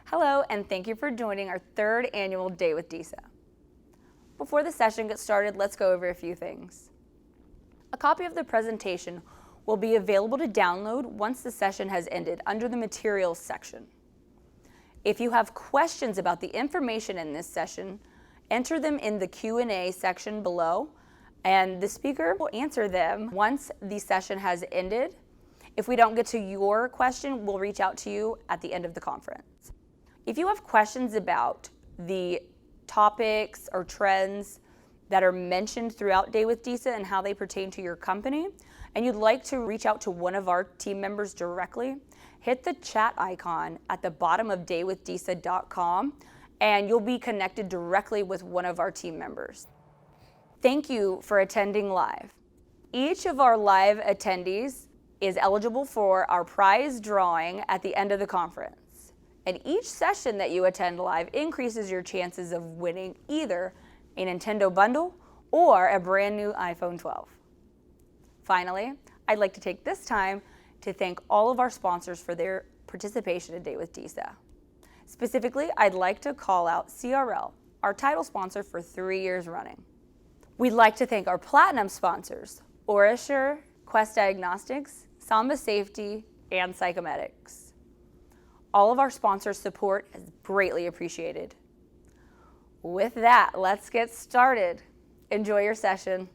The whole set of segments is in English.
Hello, and thank you for joining our third annual Day with DISA. Before the session gets started, let's go over a few things. A copy of the presentation will be available to download once the session has ended under the Materials section. If you have questions about the information in this session, enter them in the Q&A section below, and the speaker will answer them once the session has ended. If we don't get to your question, we'll reach out to you at the end of the conference. If you have questions about the topics or trends that are mentioned throughout Day with DISA and how they pertain to your company, and you'd like to reach out to one of our team members directly, hit the chat icon at the bottom of daywithdisa.com and you'll be connected directly with one of our team members. Thank you for attending live. Each of our live attendees is eligible for our prize drawing at the end of the conference. And each session that you attend live increases your chances of winning either a Nintendo bundle or a brand new iPhone 12. Finally, I'd like to take this time to thank all of our sponsors for their participation in Day with DISA. Specifically, I'd like to call out CRL, our title sponsor for 3 years running. We'd like to thank our platinum sponsors, OraSure, Quest Diagnostics, Samba Safety, and Psychomedics. All of our sponsors' support is greatly appreciated. With that, let's get started. Enjoy your session.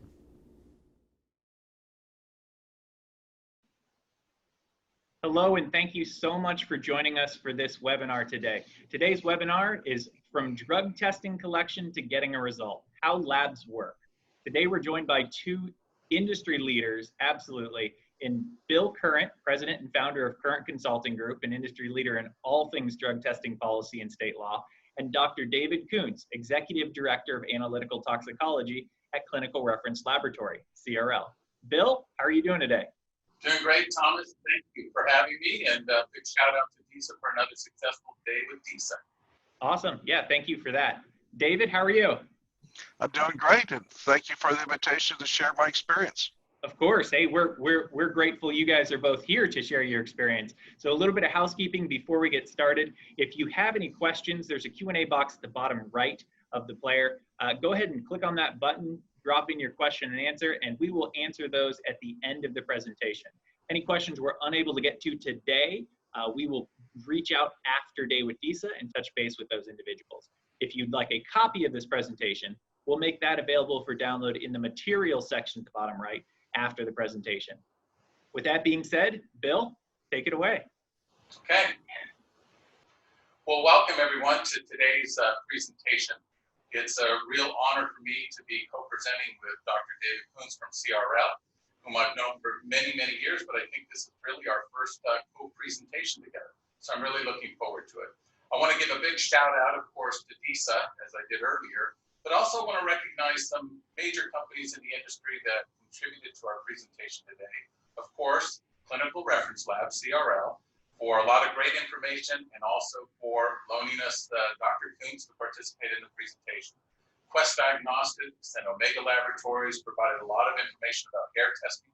Hello, and thank you so much for joining us for this webinar today. Today's webinar is From Drug Testing Collection to Getting a Result, How Labs Work. Today we're joined by two industry leaders, absolutely, in Bill Current, president and founder of Current Consulting Group, an industry leader in all things drug testing policy and state law, and Dr. David Kuntz, executive director of analytical toxicology at Clinical Reference Laboratory, CRL. Bill, how are you doing today? Doing great, Thomas. Thank you for having me, and big shout out to DISA for another successful day with DISA. Awesome. Yeah, thank you for that. David, how are you? I'm doing great, and thank you for the invitation to share my experience. Of course. Hey, we're grateful you guys are both here to share your experience. So a little bit of housekeeping before we get started. If you have any questions, there's a Q&A box at the bottom right of the player. Go ahead and click on that button, drop in your question and answer, and we will answer those at the end of the presentation. Any questions we're unable to get to today, we will reach out after Day with DISA and touch base with those individuals. If you'd like a copy of this presentation, we'll make that available for download in the materials section at the bottom right after the presentation. With that being said, Bill, take it away. Okay. Well, welcome everyone to today's presentation. It's a real honor for me to be co-presenting with Dr. David Kuntz from CRL, whom I've known for many, many years, but I think this is really our first co-presentation together. So I'm really looking forward to it. I want to give a big shout out, of course, to DISA, as I did earlier, but also want to recognize some major companies in the industry that contributed to our presentation today. Of course, Clinical Reference Lab, CRL, for a lot of great information and also for loaning us Dr. Kuntz to participate in the presentation. Quest Diagnostics and Omega Laboratories provided a lot of information about hair testing.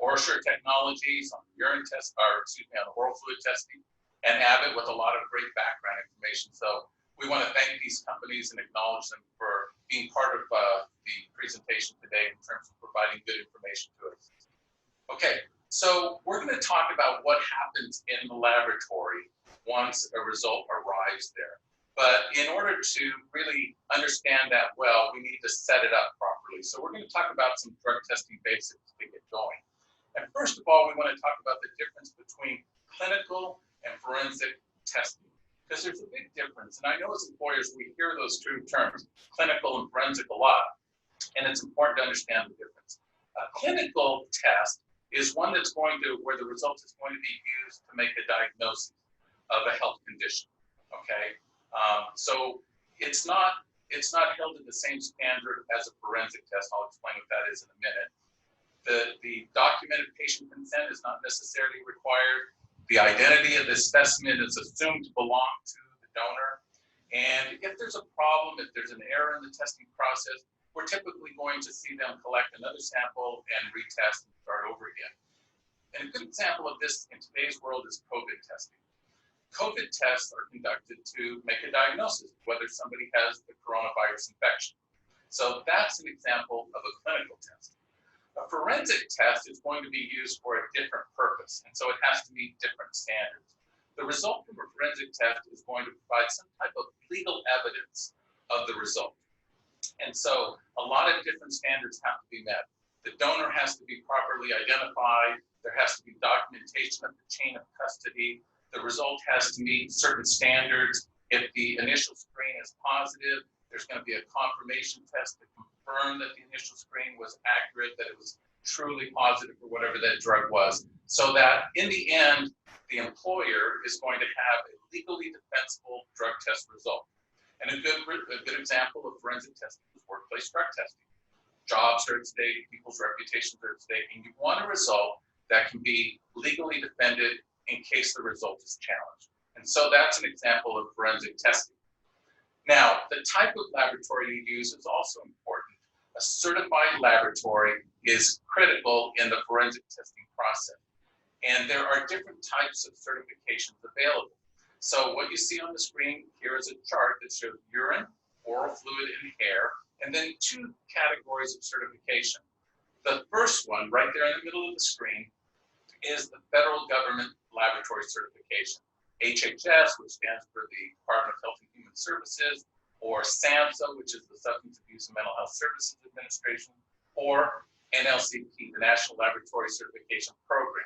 OraSure Technologies on urine test, on oral fluid testing, and Abbott with a lot of great background information. So we want to thank these companies and acknowledge them for being part of the presentation today in terms of providing good information to us. Okay, so we're going to talk about what happens in the laboratory once a result arrives there. But in order to really understand that well, we need to set it up properly. So we're going to talk about some drug testing basics to get going. And first of all, we want to talk about the difference between clinical and forensic testing, because there's a big difference. And I know as employers, we hear those two terms, clinical and forensic, a lot, and it's important to understand the difference. A clinical test is one that's going to, where the result is going to be used to make a diagnosis of a health condition, okay? So it's not held to the same standard as a forensic test. I'll explain what that is in a minute. The documented patient consent is not necessarily required. The identity of the specimen is assumed to belong to the donor. And if there's a problem, if there's an error in the testing process, we're typically going to see them collect another sample and retest and start over again. And a good example of this in today's world is COVID testing. COVID tests are conducted to make a diagnosis whether somebody has the coronavirus infection. So that's an example of a clinical test. A forensic test is going to be used for a different purpose, and so it has to meet different standards. The result from a forensic test is going to provide some type of legal evidence of the result. And so a lot of different standards have to be met. The donor has to be properly identified. There has to be documentation of the chain of custody. The result has to meet certain standards. If the initial screen is positive, there's going to be a confirmation test to confirm that the initial screen was accurate, that it was truly positive for whatever that drug was, so that in the end, the employer is going to have a legally defensible drug test result. And a good example of forensic testing is workplace drug testing. Jobs are at stake, people's reputations are at stake, and you want a result that can be legally defended in case the result is challenged. And so that's an example of forensic testing. Now, the type of laboratory you use is also important. A certified laboratory is critical in the forensic testing process. And there are different types of certifications available. So what you see on the screen here is a chart that shows urine, oral fluid, and hair, and then two categories of certification. The first one, right there in the middle of the screen, is the federal government laboratory certification. HHS, which stands for the Department of Health and Human Services, or SAMHSA, which is the Substance Abuse and Mental Health Services Administration, or NLCP, the National Laboratory Certification Program.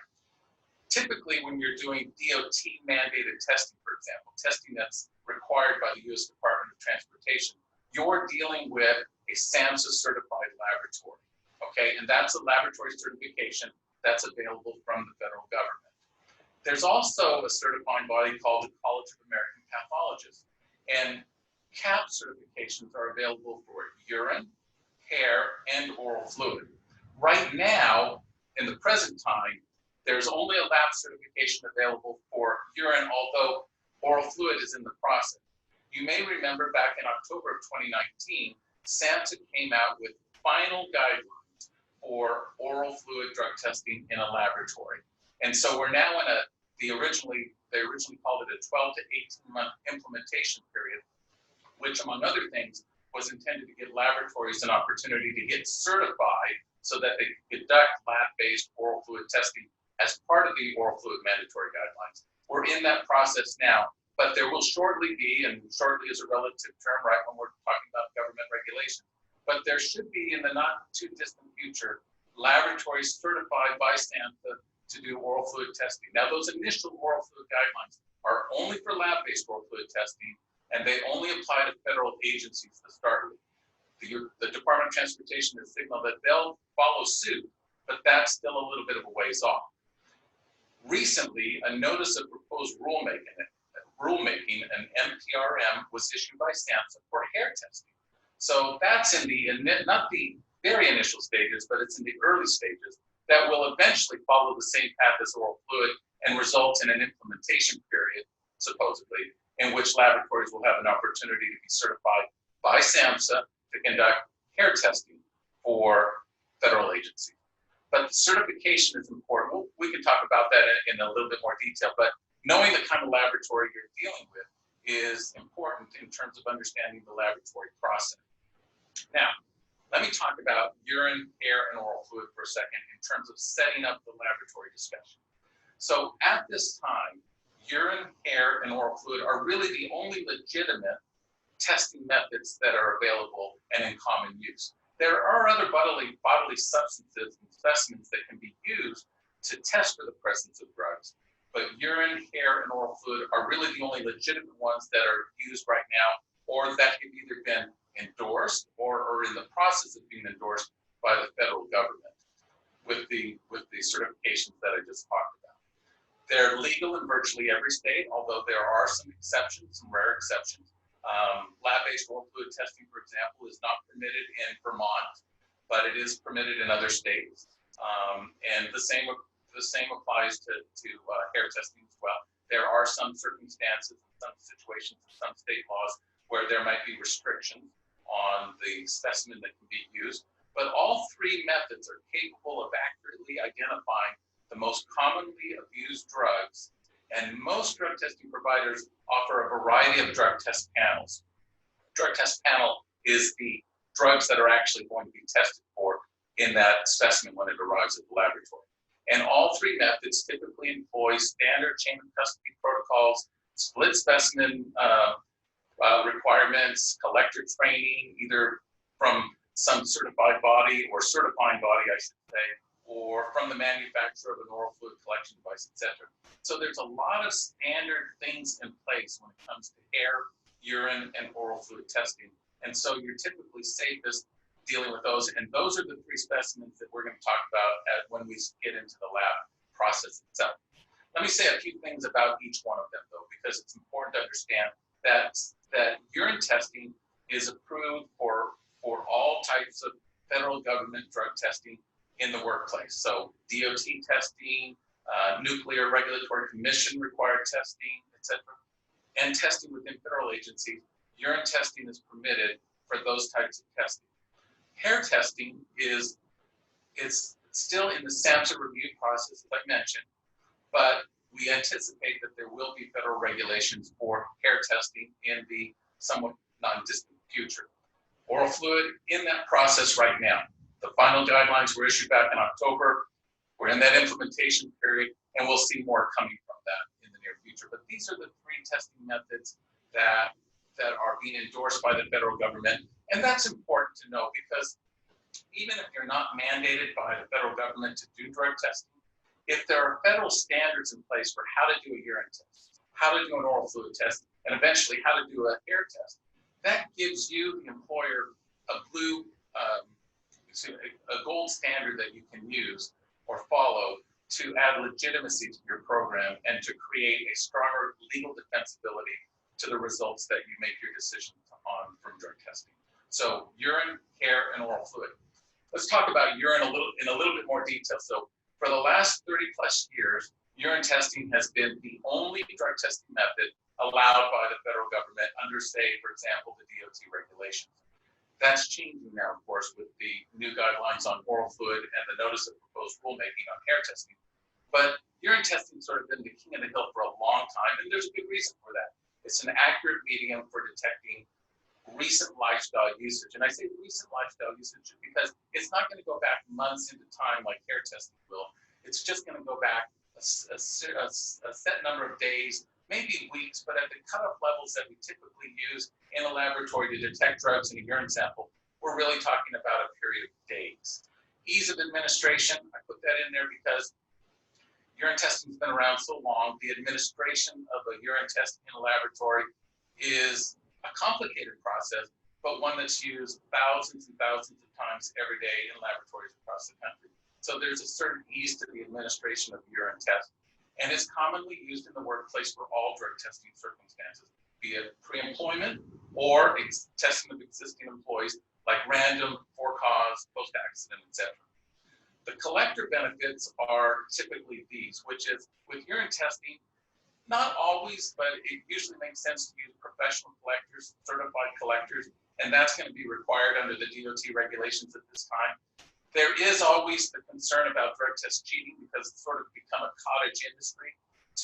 Typically, when you're doing DOT-mandated testing, for example, testing that's required by the U.S. Department of Transportation, you're dealing with a SAMHSA-certified laboratory, okay? And that's a laboratory certification that's available from the federal government. There's also a certifying body called the College of American Pathologists, and CAP certifications are available for urine, hair, and oral fluid. Right now, in the present time, there's only a lab certification available for urine, although oral fluid is in the process. You may remember back in October of 2019, SAMHSA came out with final guidelines for oral fluid drug testing in a laboratory. And so we're now in they originally called it a 12 to 18 month implementation period, which among other things was intended to give laboratories an opportunity to get certified so that they could conduct lab-based oral fluid testing as part of the oral fluid mandatory guidelines. We're in that process now, but there will shortly be, and shortly is a relative term, right, when we're talking about government regulation, but there should be in the not too distant future, laboratories certified by SAMHSA to do oral fluid testing. Now, those initial oral fluid guidelines are only for lab-based oral fluid testing, and they only apply to federal agencies to start with. The Department of Transportation has signaled that they'll follow suit, but that's still a little bit of a ways off. Recently, a notice of proposed rulemaking, an NPRM, was issued by SAMHSA for hair testing. So that's in not the very initial stages, but it's in the early stages that will eventually follow the same path as oral fluid and result in an implementation period, supposedly, in which laboratories will have an opportunity to be certified by SAMHSA to conduct hair testing for federal agencies. But the certification is important. We can talk about that in a little bit more detail, but knowing the kind of laboratory you're dealing with is important in terms of understanding the laboratory process. Now, let me talk about urine, hair, and oral fluid for a second in terms of setting up the laboratory discussion. So at this time, urine, hair, and oral fluid are really the only legitimate testing methods that are available and in common use. There are other bodily substances and specimens that can be used to test for the presence of drugs, but urine, hair, and oral fluid are really the only legitimate ones that are used right now, or that have either been endorsed or are in the process of being endorsed by the federal government with the certifications that I just talked about. They're legal in virtually every state, although there are some exceptions, some rare exceptions. Lab-based oral fluid testing, for example, is not permitted in Vermont, but it is permitted in other states. And the same applies to hair testing as well. There are some circumstances, some situations, some state laws where there might be restrictions on the specimen that can be used, but all three methods are capable of accurately identifying the most commonly abused drugs And most drug testing providers offer a variety of drug test panels. Drug test panel is the drugs that are actually going to be tested for in that specimen when it arrives at the laboratory. And all three methods typically employ standard chain of custody protocols, split specimen requirements, collector training, either from some certified body or certifying body, I should say, or from the manufacturer of an oral fluid collection device, etc. So there's a lot of standard things in place when it comes to hair, urine, and oral fluid testing. And so you're typically safest dealing with those. And those are the three specimens that we're going to talk about when we get into the lab process itself. Let me say a few things about each one of them, though, because it's important to understand that urine testing is approved for all types of federal government drug testing in the workplace. So DOT testing, Nuclear Regulatory Commission required testing, etc. And testing within federal agencies, urine testing is permitted for those types of testing. Hair testing is still in the SAMHSA review process, as I mentioned, but we anticipate that there will be federal regulations for hair testing in the somewhat non-distant future. Oral fluid in that process right now. The final guidelines were issued back in October. We're in that implementation period, and we'll see more coming from that in the near future. But these are the three testing methods that are being endorsed by the federal government. And that's important to know because even if you're not mandated by the federal government to do drug testing, if there are federal standards in place for how to do a urine test, how to do an oral fluid test, and eventually how to do a hair test, that gives you, the employer, a gold standard that you can use or follow to add legitimacy to your program and to create a stronger legal defensibility to the results that you make your decisions on from drug testing. So urine, hair, and oral fluid. Let's talk about urine in a little bit more detail. So for the last 30 plus years, urine testing has been the only drug testing method allowed by the federal government under, say, for example, the DOT regulations. That's changing now, of course, with the new guidelines on oral fluid and the notice of proposed rulemaking on hair testing. But urine testing has sort of been the king of the hill for a long time, and there's a good reason for that. It's an accurate medium for detecting recent lifestyle usage. And I say recent lifestyle usage because it's not going to go back months into time like hair testing will. It's just going to go back a set number of days, maybe weeks, but at the cutoff levels that we typically use in a laboratory to detect drugs in a urine sample, we're really talking about a period of days. Ease of administration, I put that in there because urine testing has been around so long. The administration of a urine test in a laboratory is a complicated process, but one that's used thousands and thousands of times every day in laboratories across the country. So there's a certain ease to the administration of the urine test. And it's commonly used in the workplace for all drug testing circumstances, be it pre-employment or testing of existing employees, like random, for-cause, post-accident, etc. The collector benefits are typically these, which is with urine testing, not always, but it usually makes sense to use professional collectors, certified collectors, and that's going to be required under the DOT regulations at this time. There is always the concern about drug test cheating because it's sort of become a cottage industry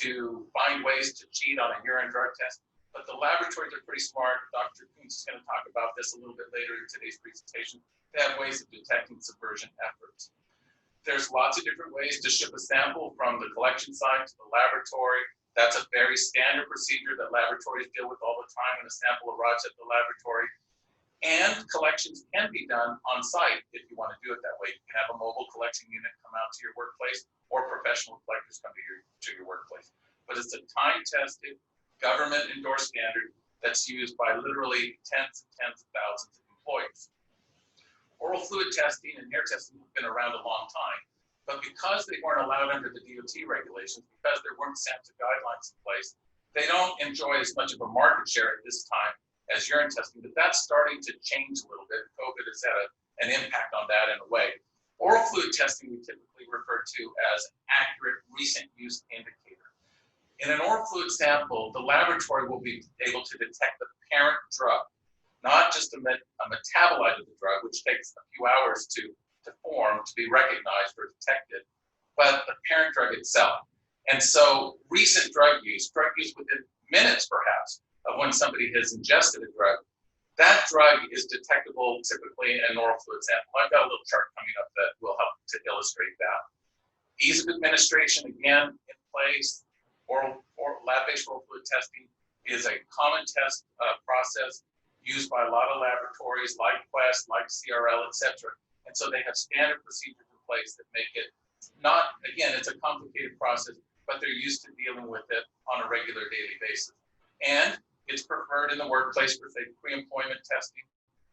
to find ways to cheat on a urine drug test. But the laboratories are pretty smart. Dr. Kuntz is going to talk about this a little bit later in today's presentation. They have ways of detecting subversion efforts. There's lots of different ways to ship a sample from the collection site to the laboratory. That's a very standard procedure that laboratories deal with all the time when a sample arrives at the laboratory. And collections can be done on site if you want to do it that way. You can have a mobile collection unit come out to your workplace or professional collectors come to your workplace. But it's a time-tested, government-endorsed standard that's used by literally tens and thousands of employees. Oral fluid testing and hair testing have been around a long time, but because they weren't allowed under the DOT regulations, because there weren't SAMHSA guidelines in place, they don't enjoy as much of a market share at this time as urine testing, but that's starting to change a little bit. COVID has had an impact on that in a way. Oral fluid testing we typically refer to as an accurate recent use indicator. In an oral fluid sample, the laboratory will be able to detect the parent drug, not just a metabolite of the drug, which takes a few hours to form, to be recognized or detected, but the parent drug itself. And so recent drug use within minutes perhaps of when somebody has ingested a drug, that drug is detectable typically in an oral fluid sample. I've got a little chart coming up that will help to illustrate that. Ease of administration, again, in place. Oral lab-based oral fluid testing is a common test process used by a lot of laboratories like Quest, like CRL, etc. And so they have standard procedures in place that make it not, again, it's a complicated process, but they're used to dealing with it on a regular daily basis. And it's preferred in the workplace for, say, pre-employment testing,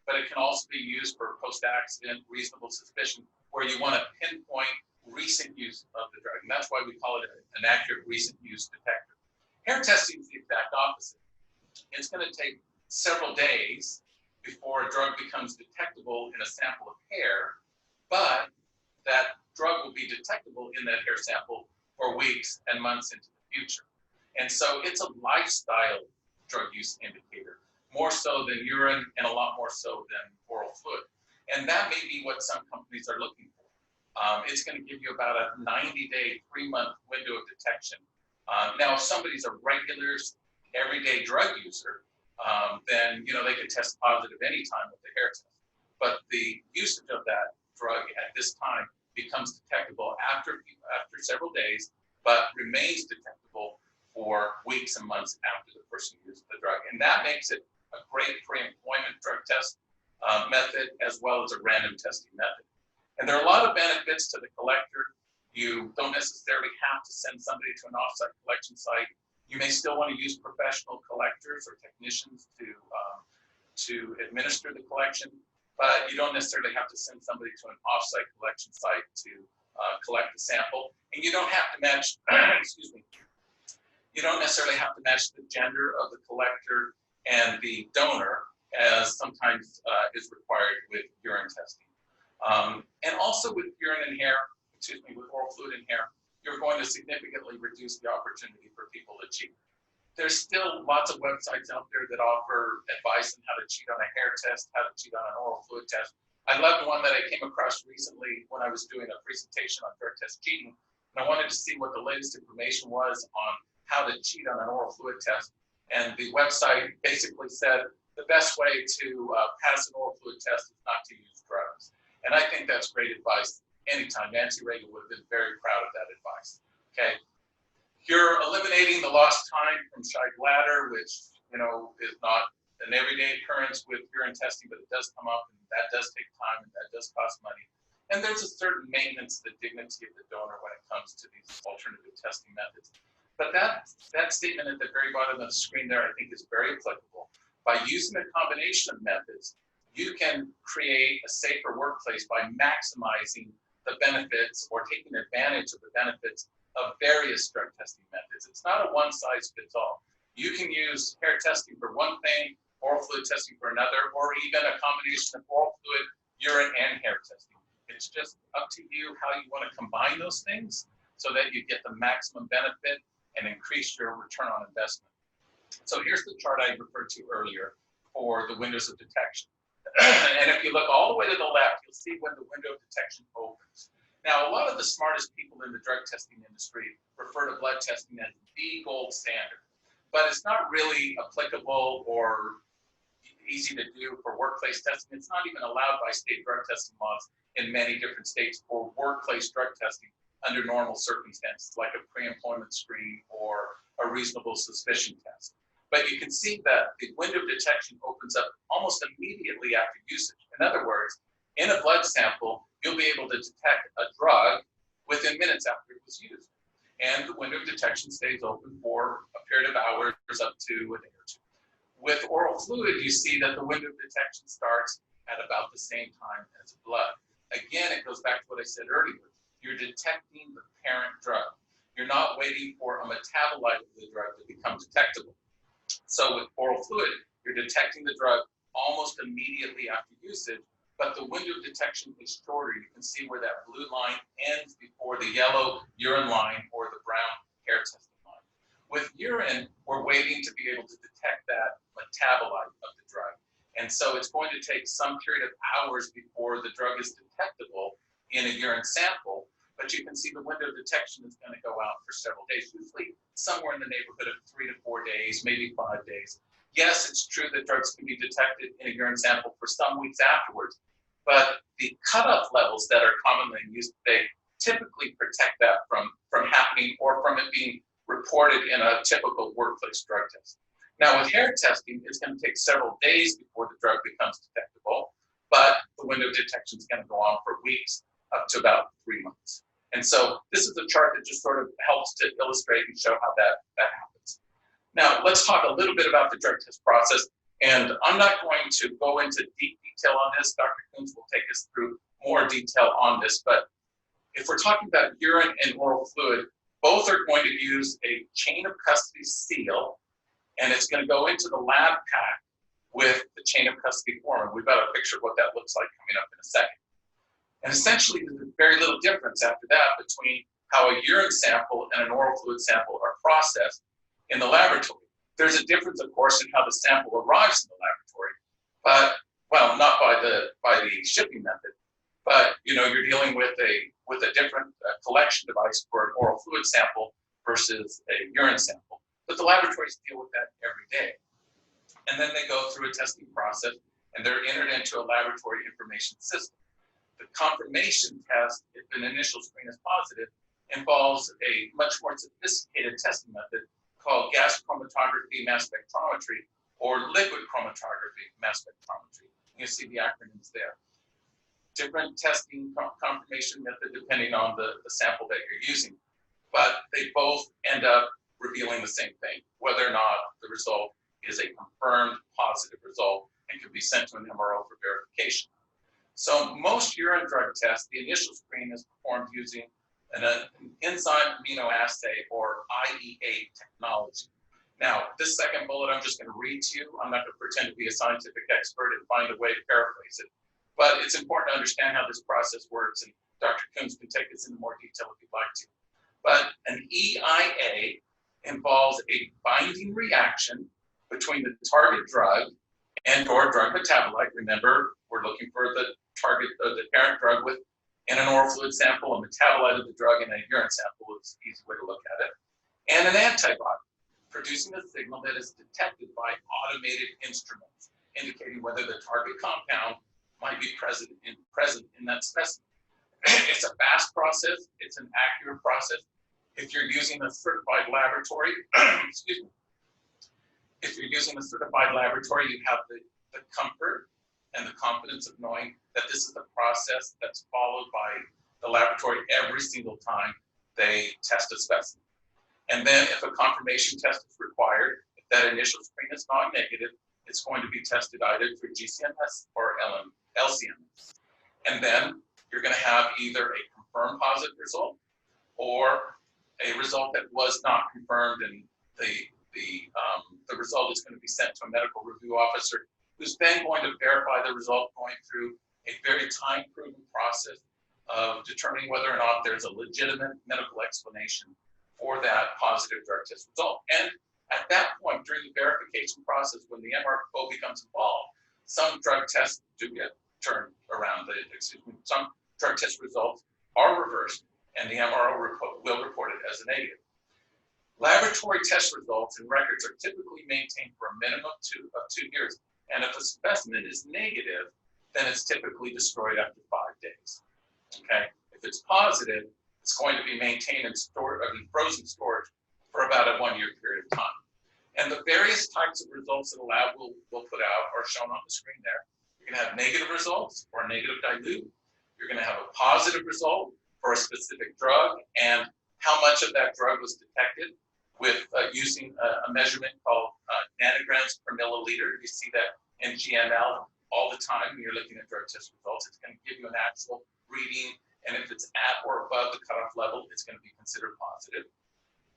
but it can also be used for post-accident reasonable suspicion, where you want to pinpoint recent use of the drug. And that's why we call it an accurate recent use detector. Hair testing is the exact opposite. It's going to take several days before a drug becomes detectable in a sample of hair, but that drug will be detectable in that hair sample for weeks and months into the future. And so it's a lifestyle drug use indicator, more so than urine and a lot more so than oral fluid. And that may be what some companies are looking for. It's going to give you about a 90-day, 3-month window of detection. Now, if somebody's a regular, everyday drug user, then they could test positive anytime with the hair test. But the usage of that drug at this time becomes detectable after several days, but remains detectable for weeks and months after the person uses the drug. And that makes it a great pre-employment drug test method, as well as a random testing method. And there are a lot of benefits to the collector. You don't necessarily have to send somebody to an offsite collection site. You may still want to use professional collectors or technicians to administer the collection, but you don't necessarily have to send somebody to an offsite collection site to collect the sample. And you don't have to match, excuse me, you don't necessarily have to match the gender of the collector and the donor, as sometimes is required with urine testing. And also with urine and hair, with oral fluid and hair, you're going to significantly reduce the opportunity for people to cheat. There's still lots of websites out there that offer advice on how to cheat on a hair test, how to cheat on an oral fluid test. I loved one that I came across recently when I was doing a presentation on drug test cheating, and I wanted to see what the latest information was on how to cheat on an oral fluid test. And the website basically said the best way to pass an oral fluid test is not to use drugs. And I think that's great advice anytime. Nancy Reagan would have been very proud of that advice. Okay, you're eliminating the lost time from shy bladder, which is not an everyday occurrence with urine testing, but it does come up, and that does take time, and that does cost money. And there's a certain maintenance of the dignity of the donor when it comes to these alternative testing methods. But that statement at the very bottom of the screen there, I think, is very applicable. By using a combination of methods, you can create a safer workplace by maximizing the benefits or taking advantage of the benefits of various drug testing methods. It's not a one-size-fits-all. You can use hair testing for one thing, oral fluid testing for another, or even a combination of oral fluid, urine, and hair testing. It's just up to you how you want to combine those things so that you get the maximum benefit and increase your return on investment. So here's the chart I referred to earlier for the windows of detection. And if you look all the way to the left, you'll see when the window of detection opens. Now, a lot of the smartest people in the drug testing industry refer to blood testing as the gold standard, but it's not really applicable or easy to do for workplace testing. It's not even allowed by state drug testing laws in many different states for workplace drug testing under normal circumstances, like a pre-employment screen or a reasonable suspicion test. But you can see that the window of detection opens up almost immediately after usage. In other words, in a blood sample, you'll be able to detect a drug within minutes after it was used. And the window of detection stays open for a period of hours up to a day or two. With oral fluid, you see that the window of detection starts at about the same time as blood. Again, it goes back to what I said earlier. You're detecting the parent drug. You're not waiting for a metabolite of the drug to become detectable. So with oral fluid, you're detecting the drug almost immediately after usage, but the window of detection is shorter. You can see where that blue line ends before the yellow urine line or the brown hair testing line. With urine, we're waiting to be able to detect that metabolite of the drug. And so it's going to take some period of hours before the drug is detectable in a urine sample, but but you can see the window of detection is going to go out for several days, usually somewhere in the neighborhood of 3 to 4 days, maybe 5 days. Yes, it's true that drugs can be detected in a urine sample for some weeks afterwards, but the cutoff levels that are commonly used today typically protect that from happening or from it being reported in a typical workplace drug test. Now with hair testing, it's going to take several days before the drug becomes detectable, but the window of detection is going to go on for weeks, up to about 3 months. And so this is a chart that just sort of helps to illustrate and show how that happens. Now let's talk a little bit about the drug test process. And I'm not going to go into deep detail on this. Dr. Kuntz will take us through more detail on this. But if we're talking about urine and oral fluid, both are going to use a chain of custody seal, and it's going to go into the lab pack with the chain of custody form. And we've got a picture of what that looks like coming up in a second. And essentially, there's very little difference after that between how a urine sample and an oral fluid sample are processed in the laboratory. There's a difference, of course, in how the sample arrives in the laboratory, but, well, not by the shipping method, but, you know, you're dealing with a different collection device for an oral fluid sample versus a urine sample. But the laboratories deal with that every day. And then they go through a testing process, and they're entered into a laboratory information system. The confirmation test, if an initial screen is positive, involves a much more sophisticated testing method called gas chromatography mass spectrometry or liquid chromatography mass spectrometry. You see the acronyms there. Different testing confirmation method depending on the sample that you're using, but they both end up revealing the same thing, whether or not the result is a confirmed positive result and can be sent to an MRO for verification. So most urine drug tests, the initial screen is performed using an enzyme immunoassay or IEA technology. Now, this second bullet I'm just going to read to you. I'm not going to pretend to be a scientific expert and find a way to paraphrase it, but it's important to understand how this process works, and Dr. Kuntz can take us into more detail if you'd like to. But an EIA involves a binding reaction between the target drug and or drug metabolite. Remember, we're looking for the target, the parent drug with in an oral fluid sample, a metabolite of the drug in a urine sample is an easy way to look at it, and an antibody, producing a signal that is detected by automated instruments, indicating whether the target compound might be present in that specimen. It's a fast process, it's an accurate process. If you're using a certified laboratory, excuse me, if you're using a certified laboratory, you have the comfort and the confidence of knowing that this is the process that's followed by the laboratory every single time they test a specimen. And then if a confirmation test is required, if that initial screen is not negative, it's going to be tested either through GCMS or LCMS. And then you're going to have either a confirmed positive result or a result that was not confirmed, and the result is going to be sent to a medical review officer who's then going to verify the result going through a very time-proven process of determining whether or not there's a legitimate medical explanation for that positive drug test result. And at that point, during the verification process, when the MRO becomes involved, some drug tests do get turned around. Some drug test results are reversed, and the MRO will report it as a negative. Laboratory test results and records are typically maintained for a minimum of 2 years. And if a specimen is negative, then it's typically destroyed after 5 days. Okay? If it's positive, it's going to be maintained in frozen storage for about a 1-year period of time. And the various types of results that a lab will put out are shown on the screen there. You're going to have negative results or negative dilute. You're going to have a positive result for a specific drug and how much of that drug was detected with using a measurement called nanograms per milliliter. You see that in GML all the time when you're looking at drug test results. It's going to give you an actual reading, and if it's at or above the cutoff level, it's going to be considered positive.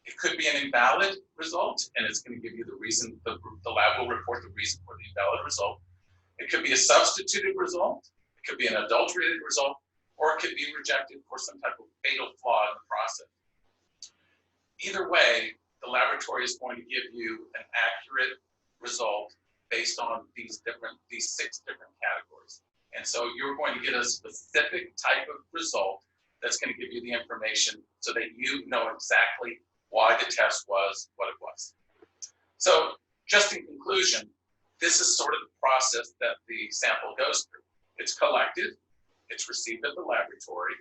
It could be an invalid result, and it's going to give you the reason, the lab will report the reason for the invalid result. It could be a substituted result, it could be an adulterated result, or it could be rejected for some type of fatal flaw in the process. Either way, the laboratory is going to give you an accurate result based on these 6 different categories. And so you're going to get a specific type of result that's going to give you the information so that you know exactly why the test was what it was. So just in conclusion, this is sort of the process that the sample goes through. It's collected, it's received at the laboratory,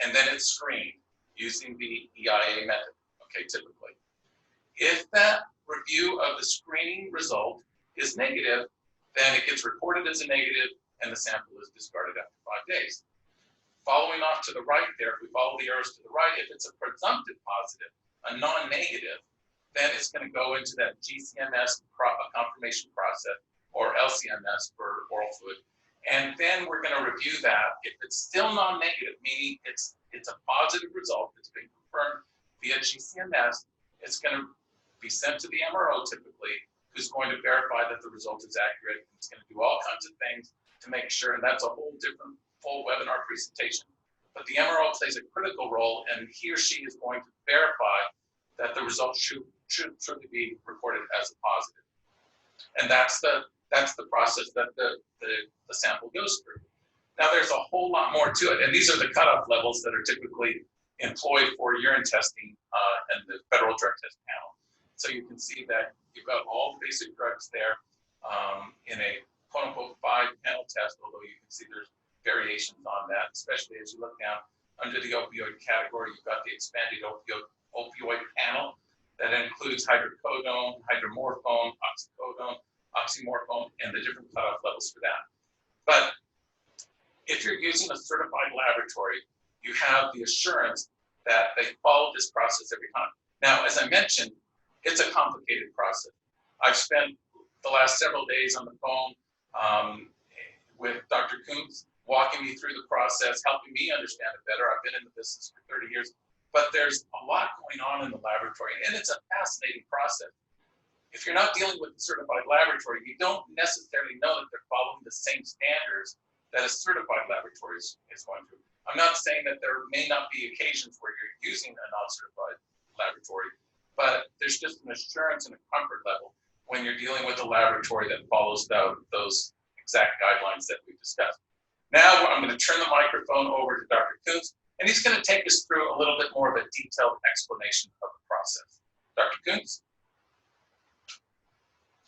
and then it's screened using the EIA method, okay, typically. If that review of the screening result is negative, then it gets reported as a negative and the sample is discarded after 5 days. Following off to the right there, if we follow the arrows to the right, if it's a presumptive positive, a non-negative, then it's going to go into that GCMS confirmation process, or LCMS for oral fluid. And then we're going to review that. If it's still non-negative, meaning it's a positive result that's been confirmed via GCMS, it's going to be sent to the MRO typically, who's going to verify that the result is accurate. It's going to do all kinds of things to make sure, and that's a whole different full webinar presentation. But the MRO plays a critical role, and he or she is going to verify that the result should be reported as a positive. And that's the process that the sample goes through. Now there's a whole lot more to it, and these are the cutoff levels that are typically employed for urine testing and the federal drug test panel. So you can see that you've got all the basic drugs there in a quote-unquote 5-panel test, although you can see there's variations on that, especially as you look down under the opioid category. You've got the expanded opioid panel that includes hydrocodone, hydromorphone, oxycodone, oxymorphone, and the different cutoff levels for that. But if you're using a certified laboratory, you have the assurance that they follow this process every time. Now, as I mentioned, it's a complicated process. I've spent the last several days on the phone with Dr. Kuntz, walking me through the process, helping me understand it better. I've been in the business for 30 years, but there's a lot going on in the laboratory, and it's a fascinating process. If you're not dealing with a certified laboratory, you don't necessarily know that they're following the same standards that a certified laboratory is going through. I'm not saying that there may not be occasions where you're using a non-certified laboratory, but there's just an assurance and a comfort level when you're dealing with a laboratory that follows those exact guidelines that we've discussed. Now I'm going to turn the microphone over to Dr. Kuntz, and he's going to take us through a little bit more of a detailed explanation of the process. Dr. Kuntz?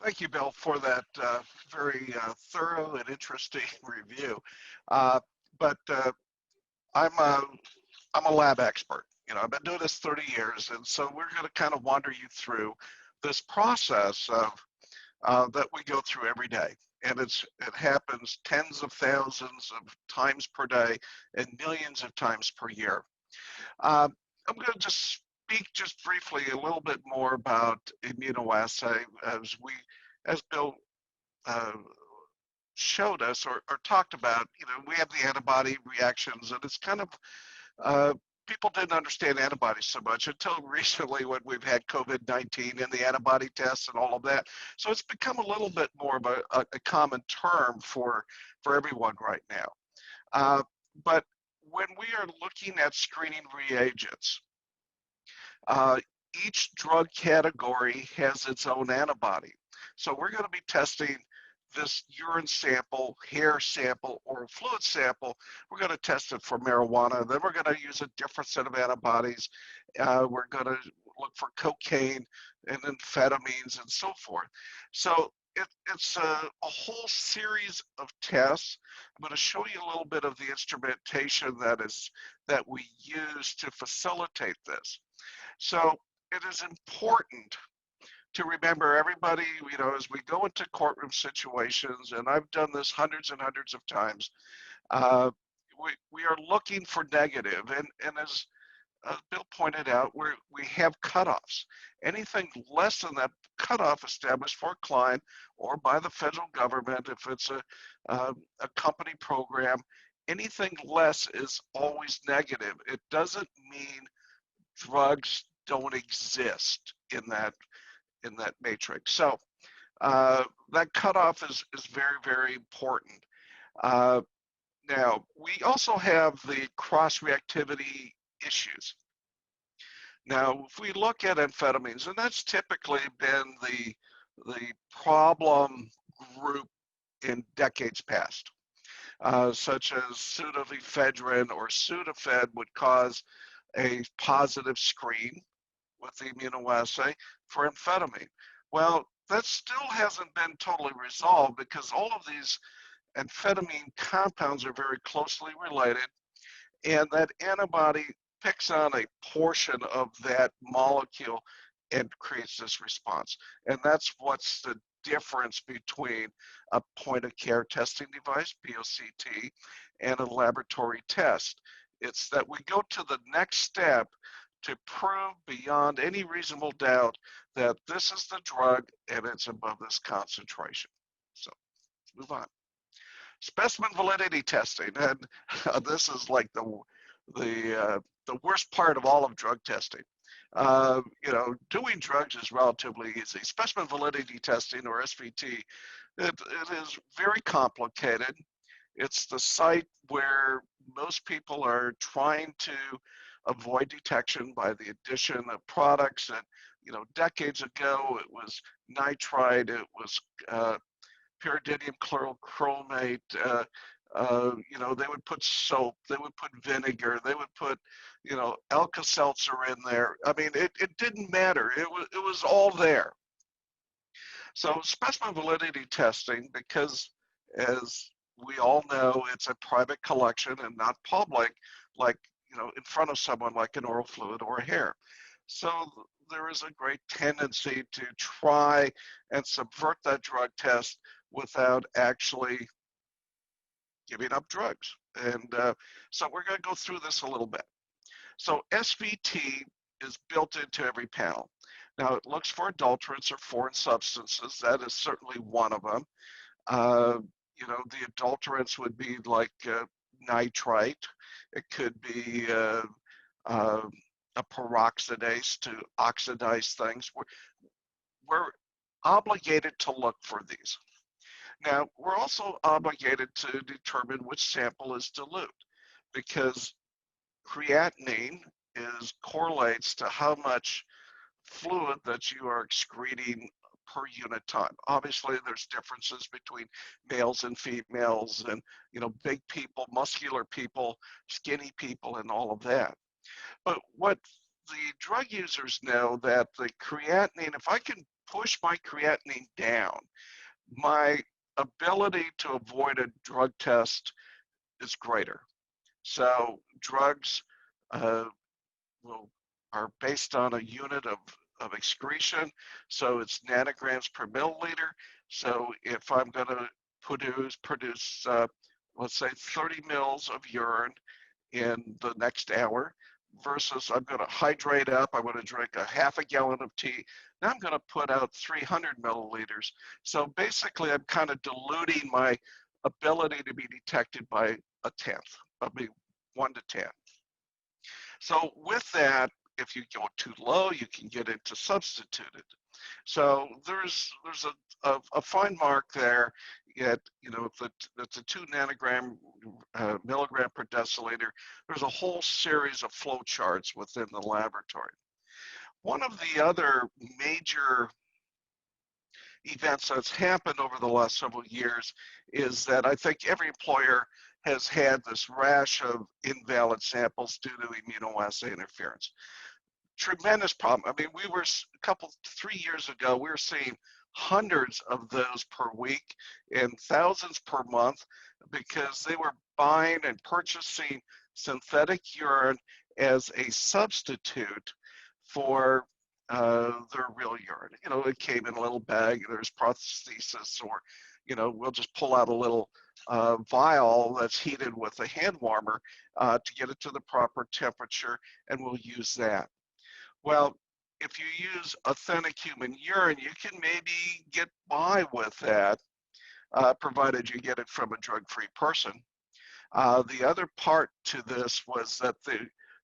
Thank you, Bill, for that very thorough and interesting review. But I'm a lab expert. You know, I've been doing this 30 years, and so we're going to kind of wander you through this process of that we go through every day. And it happens tens of thousands of times per day and millions of times per year. I'm going to just speak just briefly a little bit more about immunoassay as Bill showed us or talked about. You know, we have the antibody reactions, and it's kind of people didn't understand antibodies so much until recently when we've had COVID-19 and the antibody tests and all of that. So it's become a little bit more of a common term for everyone right now. But when we are looking at screening reagents, each drug category has its own antibody. So we're going to be testing this urine sample, hair sample, or fluid sample. We're going to test it for marijuana. Then we're going to use a different set of antibodies. We're going to look for cocaine and amphetamines and so forth. So it's a whole series of tests. I'm going to show you a little bit of the instrumentation that we use to facilitate this. So it is important to remember, everybody, you know, as we go into courtroom situations, and I've done this hundreds and hundreds of times, we are looking for negative, and as Bill pointed out, we have cutoffs. Anything less than that cutoff established for a client or by the federal government, if it's a company program, anything less is always negative. It doesn't mean drugs don't exist in that matrix. So that cutoff is very, very important. Now, we also have the cross-reactivity issues. Now, if we look at amphetamines, and that's typically been the problem group in decades past. such as pseudoephedrine or Sudafed would cause a positive screen with the immunoassay for amphetamine. Well, that still hasn't been totally resolved because all of these amphetamine compounds are very closely related, and that antibody picks on a portion of that molecule and creates this response. And that's what's the difference between a point of care testing device, POCT, and a laboratory test. It's that we go to the next step to prove beyond any reasonable doubt that this is the drug and it's above this concentration. So let's move on. Specimen validity testing, and this is like the worst part of all of drug testing. You know, doing drugs is relatively easy. Specimen validity testing, or SVT, it is very complicated. It's the site where most people are trying to avoid detection by the addition of products. And, you know, decades ago, it was nitrite, it was pyridium chlorochromate, you know, they would put soap, they would put vinegar, they would put, you know, Alka-Seltzer in there. I mean, it didn't matter. It was all there. So specimen validity testing, because as we all know, it's a private collection and not public, like, you know, in front of someone like an oral fluid or a hair. So there is a great tendency to try and subvert that drug test without actually giving up drugs. And so we're going to go through this a little bit. So SVT is built into every panel. Now it looks for adulterants or foreign substances. That is certainly one of them. You know, the adulterants would be like nitrite. It could be a peroxidase to oxidize things. We're obligated to look for these. Now, we're also obligated to determine which sample is dilute, because creatinine correlates to how much fluid that you are excreting per unit time. Obviously, there's differences between males and females, and, you know, big people, muscular people, skinny people, and all of that. But what the drug users know, that the creatinine, if I can push my creatinine down, my ability to avoid a drug test is greater. So drugs are based on a unit of excretion, so it's nanograms per milliliter. So if I'm going to produce let's say 30 mils of urine in the next hour, versus I'm going to hydrate up, I'm going to drink a half a gallon of tea, now I'm going to put out 300 milliliters. So basically I'm kind of diluting my ability to be detected by a tenth, I mean 1 to 10. So with that, if you go too low, you can get into substituted. So there's a fine mark there. Yet, you know, that's a 2 nanogram milligram per deciliter. There's a whole series of flow charts within the laboratory. One of the other major events that's happened over the last several years is that I think every employer has had this rash of invalid samples due to immunoassay interference. Tremendous problem. I mean, we were 3 years ago, we were seeing hundreds of those per week and thousands per month, because they were buying and purchasing synthetic urine as a substitute for their real urine. You know, it came in a little bag, there's prosthesis, or, you know, we'll just pull out a little vial that's heated with a hand warmer to get it to the proper temperature, and we'll use that. Well, if you use authentic human urine, you can maybe get by with that, provided you get it from a drug-free person. The other part to this was that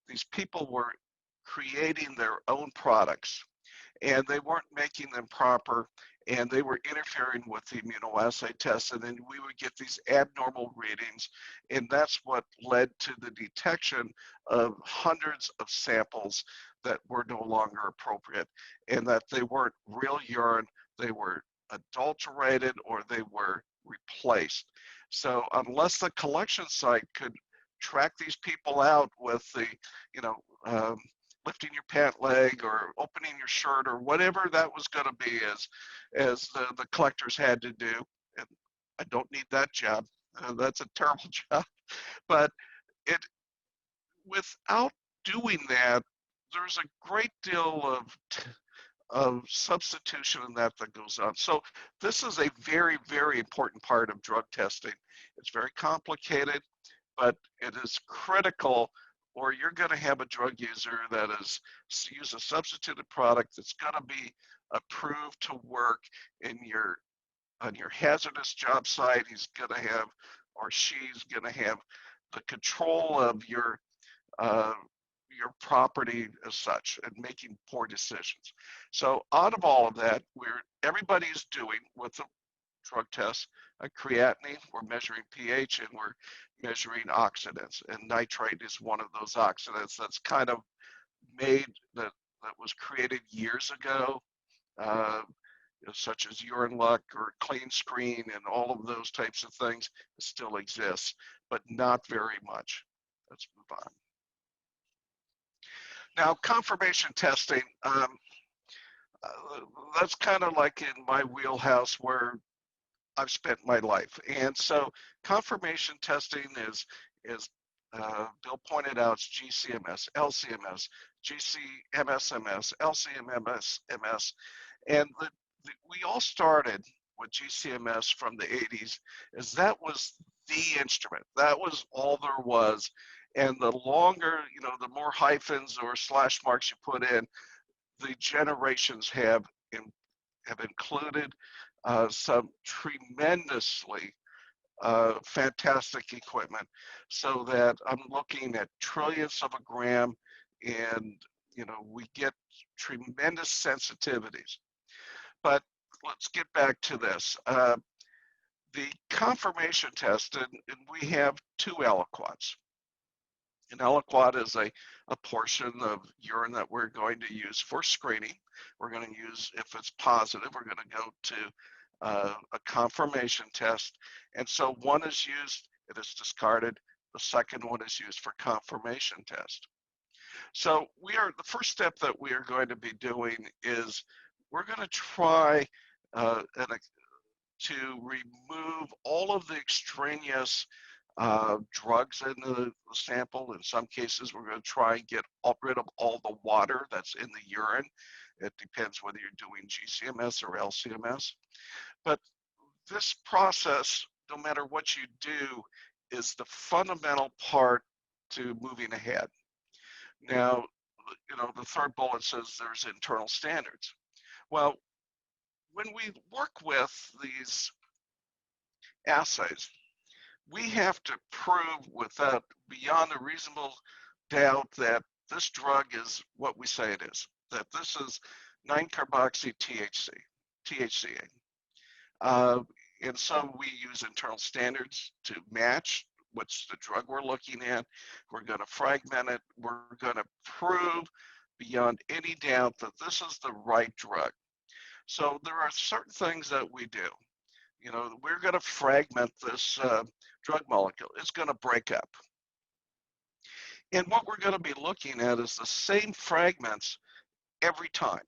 these people were creating their own products, and they weren't making them proper, and they were interfering with the immunoassay tests, and then we would get these abnormal readings, and that's what led to the detection of hundreds of samples that were no longer appropriate, and that they weren't real urine, they were adulterated, or they were replaced. So unless the collection site could track these people out with the, lifting your pant leg or opening your shirt or whatever that was going to be, as the collectors had to do, and I don't need that job. That's a terrible job. But without doing that, there's a great deal of substitution in that goes on. So this is a very, very important part of drug testing. It's very complicated, but it is critical, or you're going to have a drug user that use a substituted product that's going to be approved to work on your hazardous job site. He's going to have, or she's going to have, the control of your property as such, and making poor decisions. So out of all of that, everybody's doing with the drug tests a creatinine, we're measuring pH, and we're measuring oxidants, and nitrate is one of those oxidants that's kind of that was created years ago, such as urine luck or clean screen and all of those types of things still exists, but not very much. Let's move on. Now, confirmation testing, that's kind of like in my wheelhouse where I've spent my life. And so confirmation testing is Bill pointed out, it's GCMS, LCMS, GCMSMS, LCMS, and we all started with GCMS from the 80s, as that was the instrument. That was all there was. And the longer, the more hyphens or slash marks you put in, the generations have included some tremendously fantastic equipment, so that I'm looking at trillions of a gram, and we get tremendous sensitivities. But let's get back to this. The confirmation test, and we have two aliquots. An aliquot is a portion of urine that we're going to use for screening. We're going to use, if it's positive, we're going to go to a confirmation test. And so one is used, it is discarded. The second one is used for confirmation test. So the first step that we are going to be doing is we're going to try to remove all of the extraneous drugs in the sample. In some cases, we're going to try and get rid of all the water that's in the urine. It depends whether you're doing GCMS or LCMS. But this process, no matter what you do, is the fundamental part to moving ahead. Now, the third bullet says there's internal standards. Well, when we work with these assays, we have to prove without beyond a reasonable doubt that this drug is what we say it is, that this is 9-carboxy THCA. And so we use internal standards to match what's the drug we're looking at. We're going to fragment it. We're going to prove beyond any doubt that this is the right drug. So there are certain things that we do. We're going to fragment this drug molecule. It's going to break up. And what we're going to be looking at is the same fragments every time.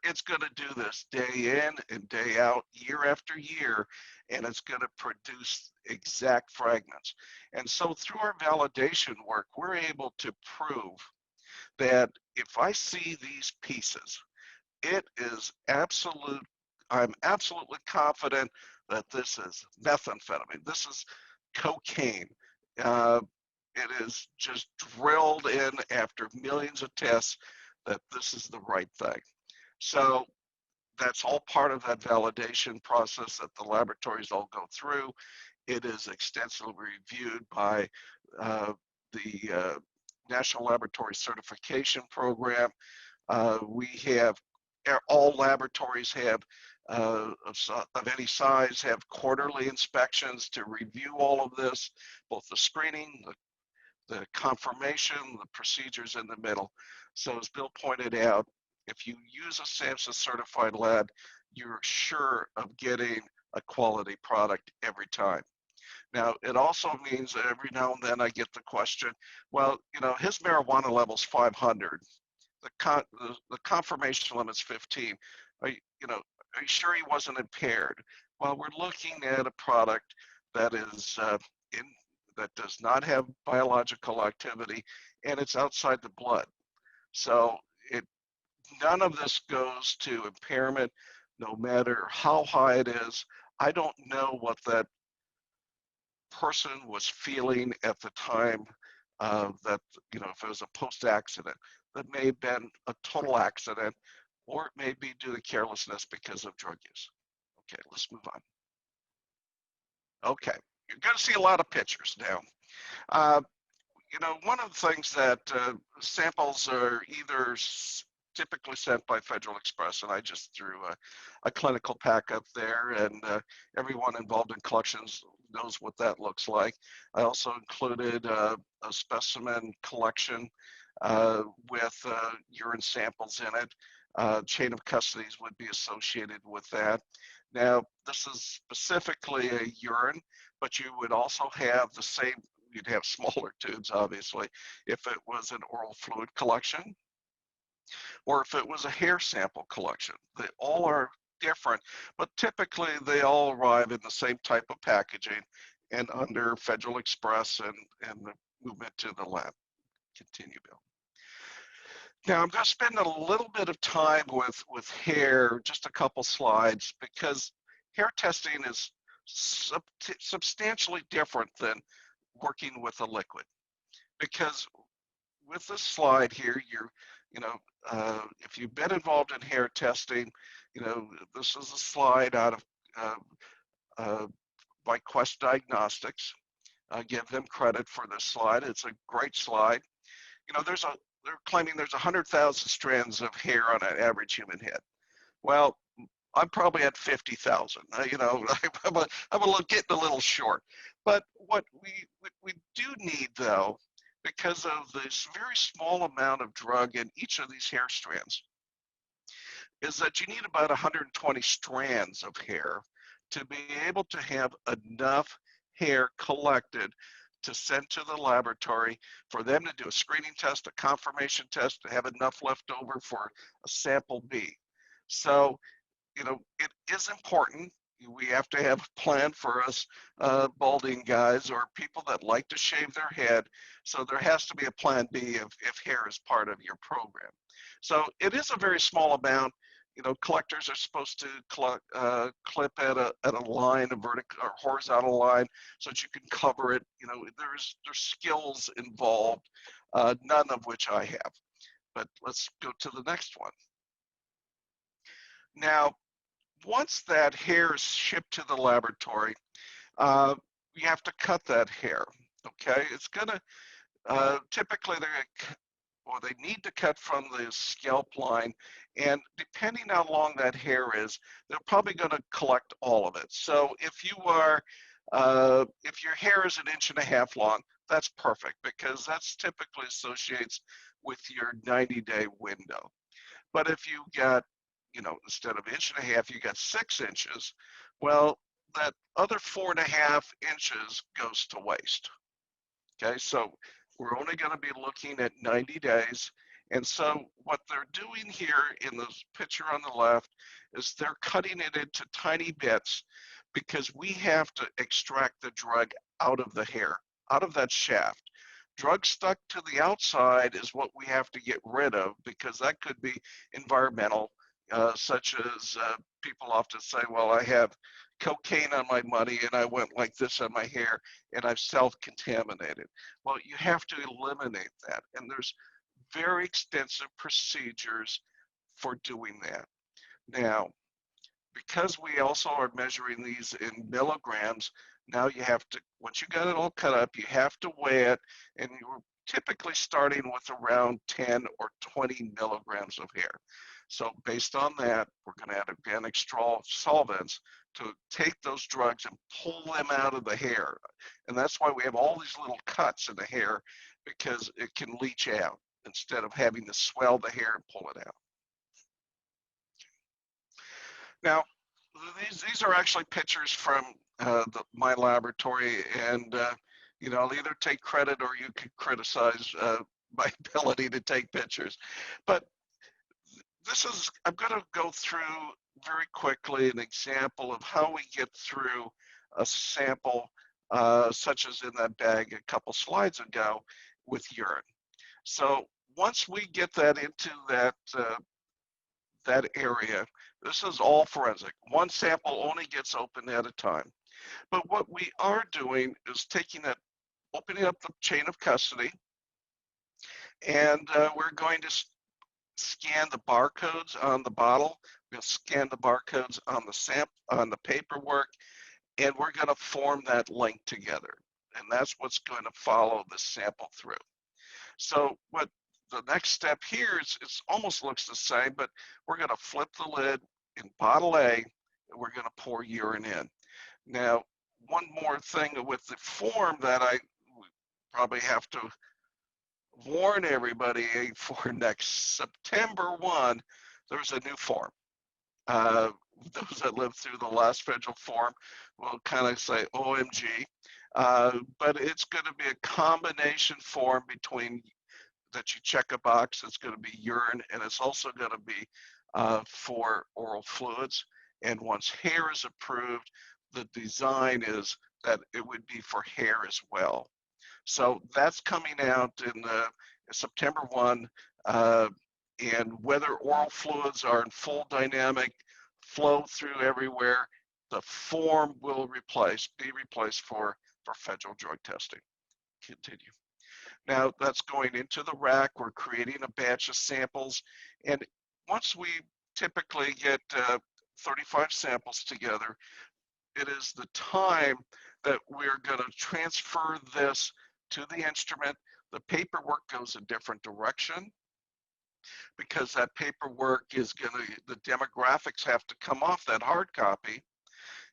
It's going to do this day in and day out, year after year, and it's going to produce exact fragments. And so through our validation work, we're able to prove that if I see these pieces, it is absolute. I'm absolutely confident that this is methamphetamine. This is cocaine. It is just drilled in after millions of tests that this is the right thing. So that's all part of that validation process that the laboratories all go through. It is extensively reviewed by the National Laboratory Certification Program. All laboratories have of any size have quarterly inspections to review all of this, both the screening, the confirmation, the procedures in the middle. So as Bill pointed out, if you use a SAMHSA certified lab, you're sure of getting a quality product every time. Now, it also means that every now and then I get the question, well, you know, his marijuana level's 500. The confirmation limit's 15. You know, are you sure he wasn't impaired? Well, we're looking at a product that is that does not have biological activity, and it's outside the blood. So none of this goes to impairment, no matter how high it is. I don't know what that person was feeling at the time that, you know, if it was a post-accident, that may have been a total accident, or it may be due to carelessness because of drug use. Okay, let's move on. Okay, you're going to see a lot of pictures now. You know, one of the things that samples are either typically sent by Federal Express, and I just threw a clinical pack up there, and everyone involved in collections knows what that looks like. I also included a specimen collection with urine samples in it. Chain of custodies would be associated with that. Now, this is specifically a urine, but you would also have the same, you'd have smaller tubes, obviously, if it was an oral fluid collection, or if it was a hair sample collection. They all are different, but typically they all arrive in the same type of packaging and under Federal Express and the movement to the lab. Continue, Bill. Now I'm going to spend a little bit of time with hair, just a couple slides, because hair testing is substantially different than working with a liquid. Because with this slide here, you know, if you've been involved in hair testing, you know, this is a slide out of by Quest Diagnostics. I give them credit for this slide. It's a great slide. You know, they're claiming there's 100,000 strands of hair on an average human head. Well, I'm probably at 50,000. You know, I'm getting a little short. But what we do need, though, because of this very small amount of drug in each of these hair strands, is that you need about 120 strands of hair to be able to have enough hair collected to send to the laboratory for them to do a screening test, a confirmation test, to have enough left over for a sample B. So, you know, it is important. We have to have a plan for us balding guys or people that like to shave their head. So there has to be a plan B if hair is part of your program. So it is a very small amount. You know, collectors are supposed to clip at a line, a vertical or horizontal line, so that you can cover it. You know, there's skills involved, none of which I have. But let's go to the next one. Now, once that hair is shipped to the laboratory, you have to cut that hair. Okay, it's gonna typically they need to cut from the scalp line, and depending how long that hair is, they're probably going to collect all of it. So if you are, if your hair is 1.5 inches long, that's perfect, because that's typically associates with your 90-day window. But if you got, you know, instead of 1.5 inches, you got 6 inches, well, that other 4.5 inches goes to waste. Okay, so we're only going to be looking at 90 days. And so what they're doing here in this picture on the left is they're cutting it into tiny bits, because we have to extract the drug out of the hair, out of that shaft. Drug stuck to the outside is what we have to get rid of, because that could be environmental, such as people often say, well, I have cocaine on my money and I went like this on my hair and I've self-contaminated. Well, you have to eliminate that. And there's very extensive procedures for doing that. Now, because we also are measuring these in milligrams, now you have to, once you got it all cut up, you have to weigh it, and you're typically starting with around 10 or 20 milligrams of hair. So based on that, we're going to add organic solvents to take those drugs and pull them out of the hair. And that's why we have all these little cuts in the hair, because it can leach out instead of having to swell the hair and pull it out. Now, these are actually pictures from my laboratory, and I'll either take credit or you could criticize my ability to take pictures. But I'm going to go through very quickly an example of how we get through a sample such as in that bag a couple slides ago with urine. So once we get that into that area, this is all forensic. One sample only gets opened at a time. But what we are doing is opening up the chain of custody, and we're going to scan the barcodes on the bottle. We'll scan the barcodes on the paperwork, and we're going to form that link together. And that's what's going to follow the sample through. So what the next step here is, it almost looks the same, but we're going to flip the lid in bottle A, and we're going to pour urine in. Now, one more thing with the form that I probably have to warn everybody for next September 1, there's a new form. Those that lived through the last federal form will kind of say OMG, but it's going to be a combination form between that you check a box. It's going to be urine, and it's also going to be for oral fluids. And once hair is approved, the design is that it would be for hair as well. So that's coming out in September 1, and whether oral fluids are in full dynamic flow through everywhere, the form will be replaced for federal drug testing. Continue. Now that's going into the rack. We're creating a batch of samples, and once we typically get 35 samples together, it is the time that we're going to transfer this to the instrument. The paperwork goes a different direction because that paperwork is the demographics have to come off that hard copy.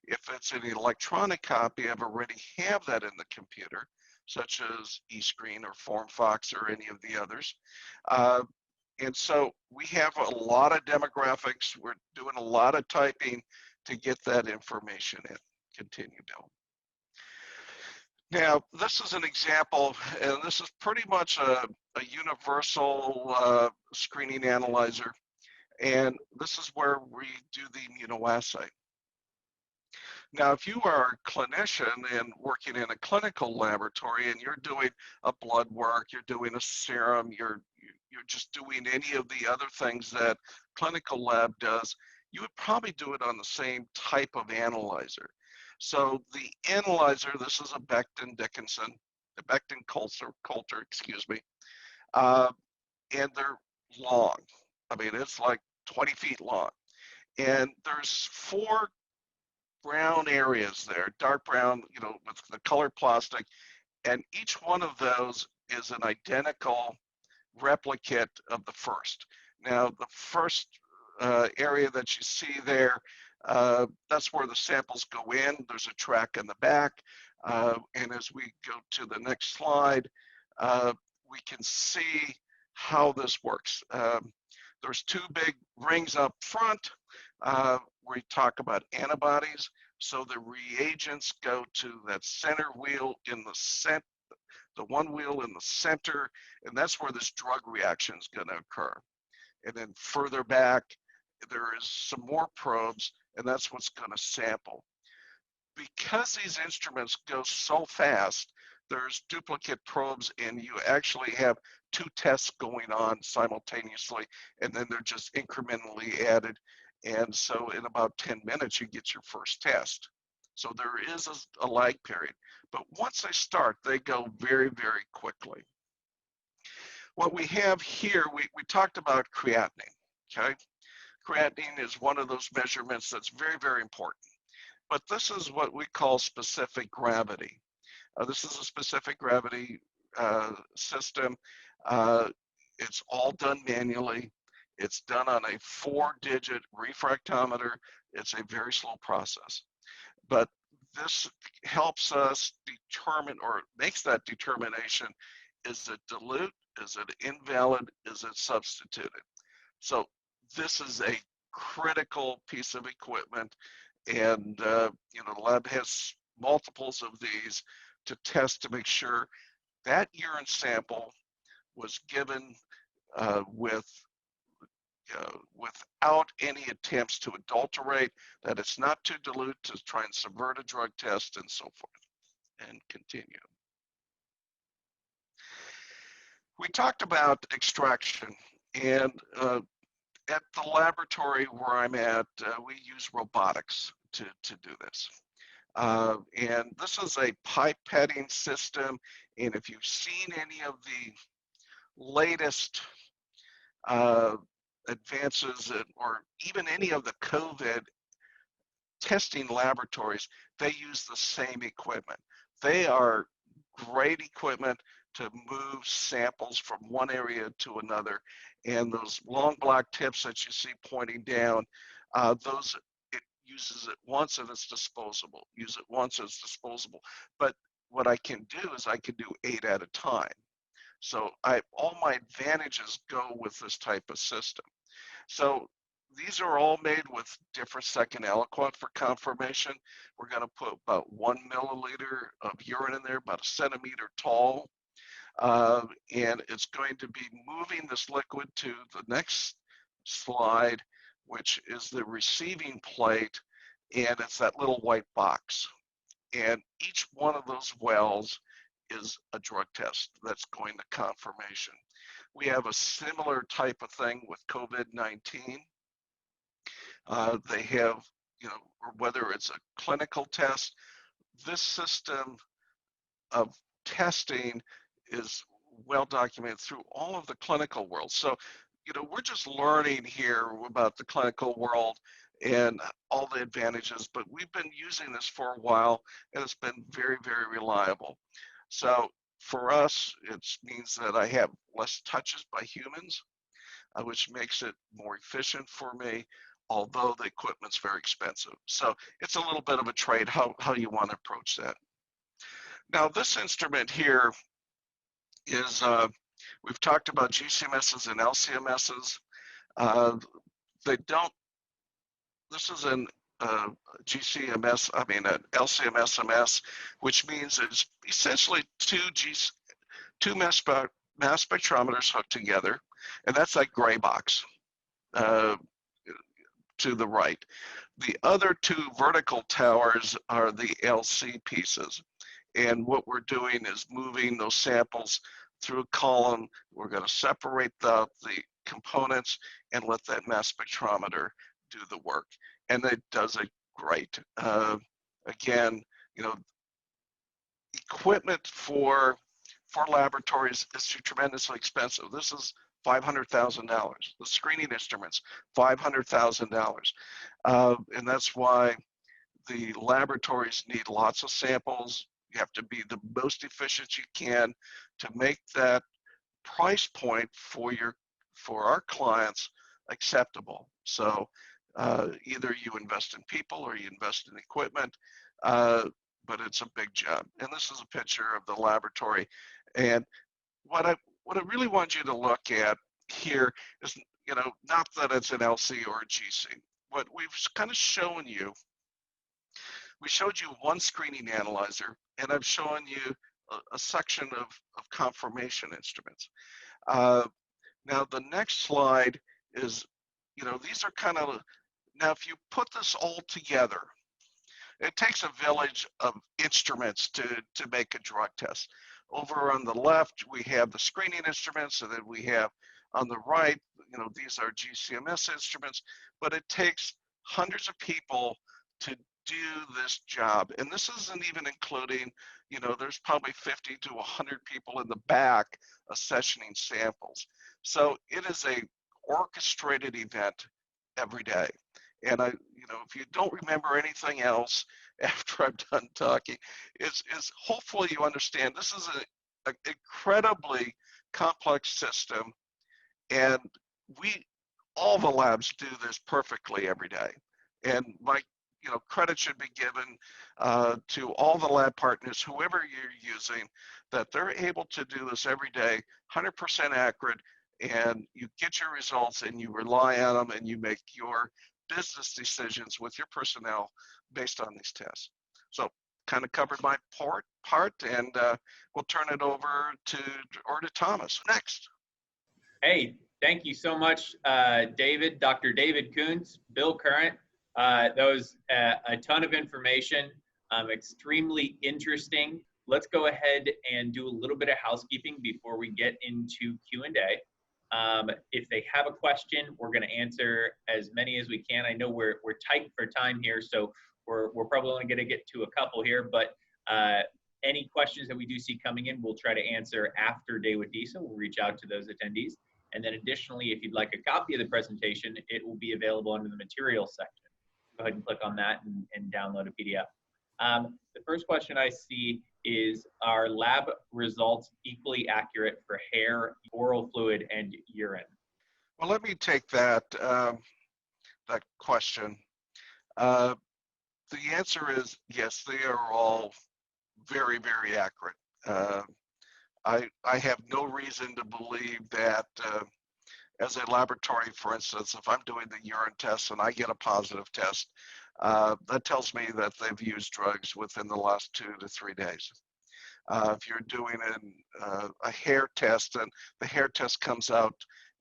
If it's an electronic copy, I've already have that in the computer, such as eScreen or FormFox or any of the others. And so we have a lot of demographics. We're doing a lot of typing to get that information in. Continue, Bill. Now, this is an example, and this is pretty much a universal screening analyzer. And this is where we do the immunoassay. Now, if you are a clinician and working in a clinical laboratory and you're doing a blood work, you're doing a serum, you're just doing any of the other things that clinical lab does, you would probably do it on the same type of analyzer. So the analyzer, this is a Becton Dickinson, the Becton Coulter, excuse me, and they're long. I mean, it's like 20 feet long. And there's 4 brown areas there, dark brown, with the colored plastic, and each one of those is an identical replicate of the first. Now, the first area that you see there, that's where the samples go in. There's a track in the back, and as we go to the next slide, we can see how this works. There's 2 big rings up front where we talk about antibodies. So the reagents go to that center wheel in the center, the one wheel in the center, and that's where this drug reaction is going to occur. And then further back, there is some more probes, and that's what's going to sample. Because these instruments go so fast, there's duplicate probes, and you actually have 2 tests going on simultaneously, and then they're just incrementally added. And so in about 10 minutes, you get your first test. So there is a lag period. But once they start, they go very, very quickly. What we have here, we talked about creatinine, okay? Creatinine is one of those measurements that's very, very important. But this is what we call specific gravity. This is a specific gravity system. It's all done manually. It's done on a 4-digit refractometer. It's a very slow process. But this helps us determine, or makes that determination, is it dilute, is it invalid, is it substituted? So this is a critical piece of equipment, And the lab has multiples of these to test to make sure that urine sample was given without any attempts to adulterate, that it's not too dilute to try and subvert a drug test, and so forth. And continue. We talked about extraction, and at the laboratory where I'm at, we use robotics to do this. And this is a pipetting system, and if you've seen any of the latest advances or even any of the COVID testing laboratories, they use the same equipment. They are great equipment to move samples from one area to another. And those long black tips that you see pointing down, those, it uses it once and it's disposable. Use it once, it's disposable. But what I can do is I can do 8 at a time. So all my advantages go with this type of system. So these are all made with different second aliquot for confirmation. We're going to put about 1 milliliter of urine in there, about 1 centimeter tall. And it's going to be moving this liquid to the next slide, which is the receiving plate, and it's that little white box. And each one of those wells is a drug test that's going to confirmation. We have a similar type of thing with COVID-19. They have, or whether it's a clinical test, this system of testing is well documented through all of the clinical world. So, we're just learning here about the clinical world and all the advantages, but we've been using this for a while and it's been very, very reliable. So for us, it means that I have less touches by humans, which makes it more efficient for me, although the equipment's very expensive. So it's a little bit of a trade, how you want to approach that. Now this instrument here is, we've talked about GCMSs and LCMSs. This is an GCMS, an LCMS-MS, which means it's essentially two mass spectrometers hooked together, and that's that gray box to the right. The other 2 vertical towers are the LC pieces, and what we're doing is moving those samples through a column. We're going to separate the components and let that mass spectrometer do the work, and it does it great. Again, equipment for laboratories is tremendously expensive. This is $500,000. The screening instruments, $500,000, and that's why the laboratories need lots of samples. You have to be the most efficient you can to make that price point for our clients acceptable. So either you invest in people or you invest in equipment, but it's a big job. And this is a picture of the laboratory. And what I really want you to look at here is, not that it's an LC or a GC. What we've kind of shown you, we showed you one screening analyzer, and I've shown you a section of confirmation instruments. Now the next slide is, these are kind of, now if you put this all together, it takes a village of instruments to make a drug test. Over on the left, we have the screening instruments, and then we have on the right, these are GCMS instruments, but it takes hundreds of people to do this job. And this isn't even including, there's probably 50 to 100 people in the back accessioning samples. So it is a orchestrated event every day. And if you don't remember anything else after I'm done talking, is hopefully you understand this is an incredibly complex system, and all the labs do this perfectly every day. And my credit should be given to all the lab partners, whoever you're using, that they're able to do this every day, 100% accurate, and you get your results and you rely on them and you make your business decisions with your personnel based on these tests. So kind of covered my part, and we'll turn it over to Thomas next. Hey, thank you so much, David, Dr. David Kuntz, Bill Current. That was a ton of information, extremely interesting. Let's go ahead and do a little bit of housekeeping before we get into Q&A. If they have a question, we're going to answer as many as we can. I know we're tight for time here, so we're probably only going to get to a couple here, but any questions that we do see coming in, we'll try to answer after Day with DISA. We'll reach out to those attendees. And then additionally, if you'd like a copy of the presentation, it will be available under the materials section. Go ahead and click on that and download a PDF. The first question I see is, are lab results equally accurate for hair, oral fluid, and urine? Well, let me take that question. The answer is yes, they are all very, very accurate. I have no reason to believe that as a laboratory, for instance, if I'm doing the urine test and I get a positive test, that tells me that they've used drugs within the last 2 to 3 days. If you're doing a hair test and the hair test comes out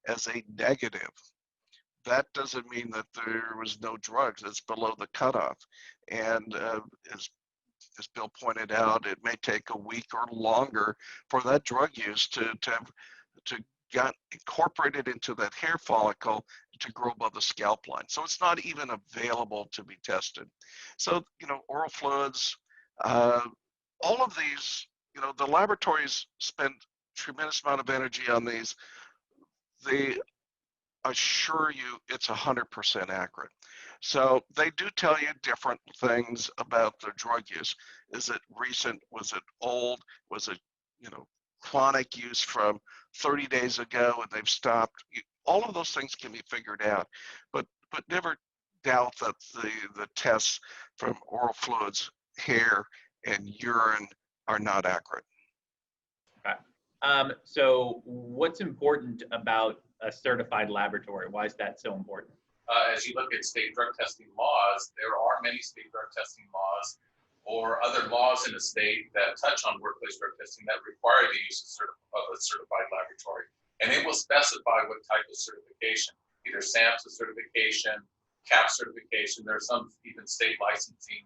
as a negative, that doesn't mean that there was no drugs. It's below the cutoff. And as Bill pointed out, it may take a week or longer for that drug use to get incorporated into that hair follicle to grow above the scalp line. So it's not even available to be tested. So, oral fluids, all of these, the laboratories spend tremendous amount of energy on these. They assure you it's 100% accurate. So they do tell you different things about their drug use. Is it recent? Was it old? Was it, chronic use from 30 days ago and they've stopped? All of those things can be figured out, but never doubt that the tests from oral fluids, hair, and urine are not accurate. Okay. So what's important about a certified laboratory? Why is that so important? As you look at state drug testing laws, there are many state drug testing laws or other laws in a state that touch on workplace drug testing that require the use of a certified laboratory. And it will specify what type of certification, either SAMHSA certification, CAP certification. There are some even state licensing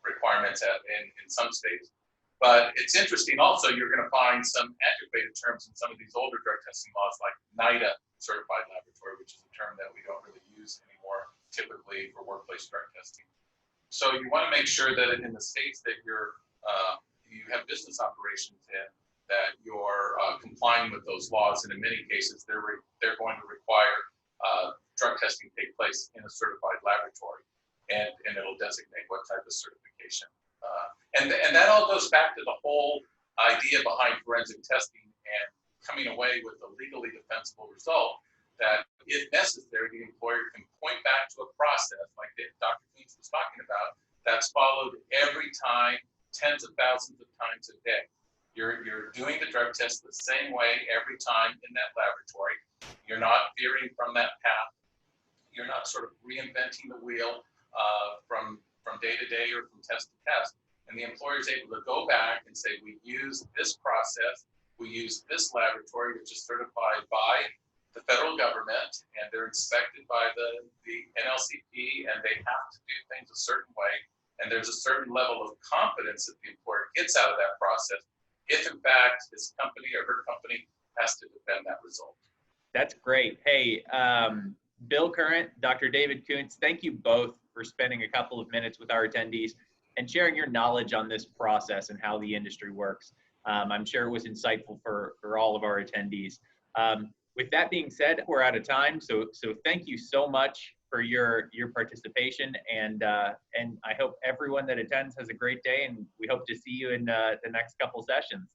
requirements in some states. But it's interesting also, you're going to find some antiquated terms in some of these older drug testing laws, like NIDA certified laboratory, which is a term that we don't really use anymore, typically for workplace drug testing. So you want to make sure that in the states that you have business operations in, that you're complying with those laws. And in many cases, they're going to require drug testing take place in a certified laboratory, and it'll designate what type of certification. And that all goes back to the whole idea behind forensic testing and coming away with a legally defensible result, that if necessary, the employer can point back to a process like Dr. Kuntz was talking about, that's followed every time, tens of thousands of times a day. You're doing the drug test the same way every time in that laboratory. You're not veering from that path. You're not sort of reinventing the wheel from day to day or from test to test. And the employer is able to go back and say, we use this process, we use this laboratory, which is certified by the federal government, and they're inspected by the NLCP, and they have to do things a certain way. And there's a certain level of confidence that the employer gets out of that process, if in fact his company or her company has to defend that result. That's great. Hey, Bill Current, Dr. David Kuntz, thank you both for spending a couple of minutes with our attendees and sharing your knowledge on this process and how the industry works. I'm sure it was insightful for all of our attendees. With that being said, we're out of time. So thank you so much for your participation, and I hope everyone that attends has a great day, and we hope to see you in the next couple sessions.